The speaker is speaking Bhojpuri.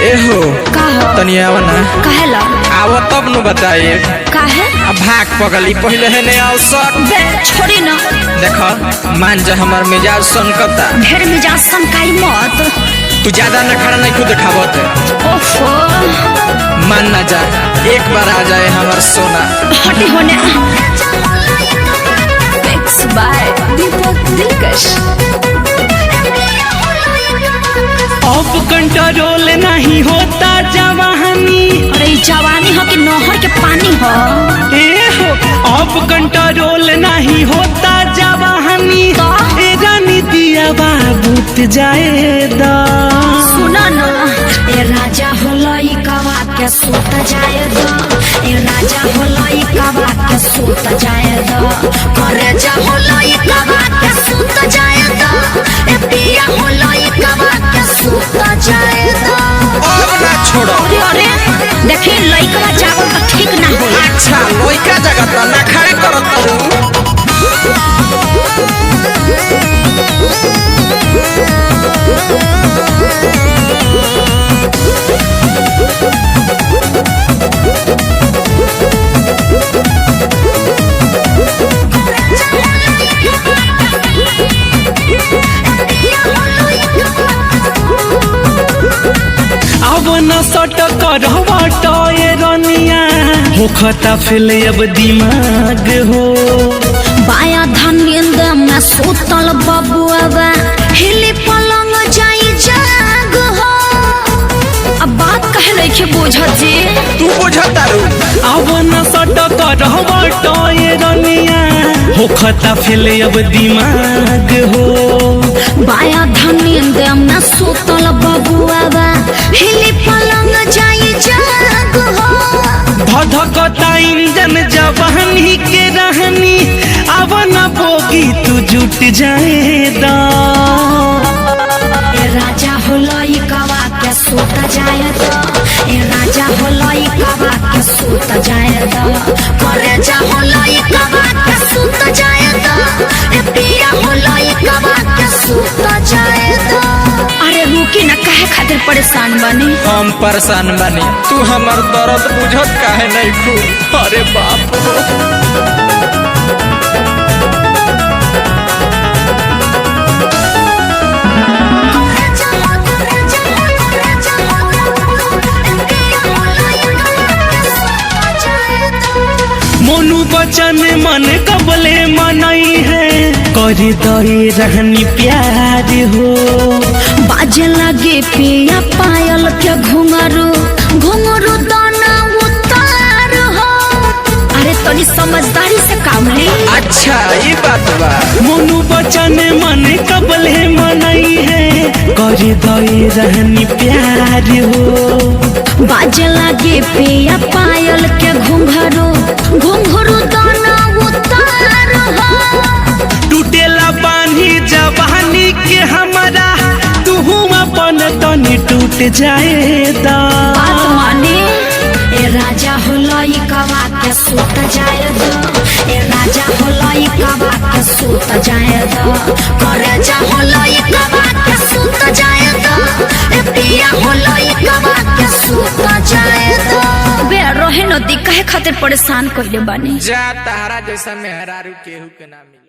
एहो तनी आओ ना। काहेला आओ तब न बताइए। काहे अब भाग पगली पहले है ने आओ सर। बे छोड़ी ना। देखो मान जा हमार मिजाज सनकता। ढेर मिजाज सनकाई मत। तू ज्यादा न खड़ा नहीं खुद खावत। ओफो मान ना जा एक बार आ जाए हमार सोना। हटी होने। Mix by दीपक दिलकश। अब कंट्रोल नहीं होता जवानी। अरे जवानी हो कि नहर के पानी हो। अब कंट्रोल नहीं होता जवानी। ए रानी दिया बाबूत जाएदा। सुना ना ए राजा होलई कवा के सूत जाएदा। ए राजा होलई कवा के सूत जाएदा। करे जा होलई कवा के सूत जाएदा। ए पिया होलई कवा के सूत जाएदा। अब ना छोड़ो। अरे अरे देखी लइका जावल तो ठीक ना हो। अच्छा लइका जगत ना खड़े करत तू। अब न सट करवट ए रनिया होखता फेल अब दिमाग हो। बाया धनिंद में सुतल बबुआ हिली पलंग जाई जाग हो। अब बात कहे नहीं बुझत जी। तू बुझता रू। अब न सट करवट ए रनिया होखता फेल अब दिमाग हो। बाया धनिंद में सुतल बबुआ हिली पलंग जाई जाग हो। धधकता इंजन जवानी के रहनी। अब न बोगी तू जुट जाएदा। ए राजा होलई कवा के सूत जाएदा। ए राजा होलई कवा के सूत जाएदा। करे जा होलई कवा के सूत जाएदा। ए पिया होलई कवा के सूत जाएदा। अरे रुकी ना काहे खातिर परेशान बनी। हम परेशान बानी तू हमार दर्द बुझत काहे नहीं खूब। अरे बाप मोनू बचन मन कबले मनई है। कर दे रहनी प्यार हो। बाजे लगे पिया पायल के घुंघरू घुंघरू दाना उतार हो। अरे तनी समझदारी से काम ले। अच्छा ये बात बा। मोनू बचन मन कबले मनई है। कर दे रहनी प्यार हो। बाजे लगे पिया पायल के घुंघरू घुंघरू दाना उतार हो। टूटेला बानी जवानी के हमारा तू अपन तनी टूट जाएदा। बात माने ए राजा होलई कवा के सूत जाएदा। ए राजा होलई कवा के सूत जाएदा। करे जा होलई कवा के सूत जाएदा। ए पिया होलई कवा के सूत जाएदा। बे रहे नदी काहे खातिर परेशान कइले बानी। जा तहरा जैसा मेहरारू केहू के ना मिले।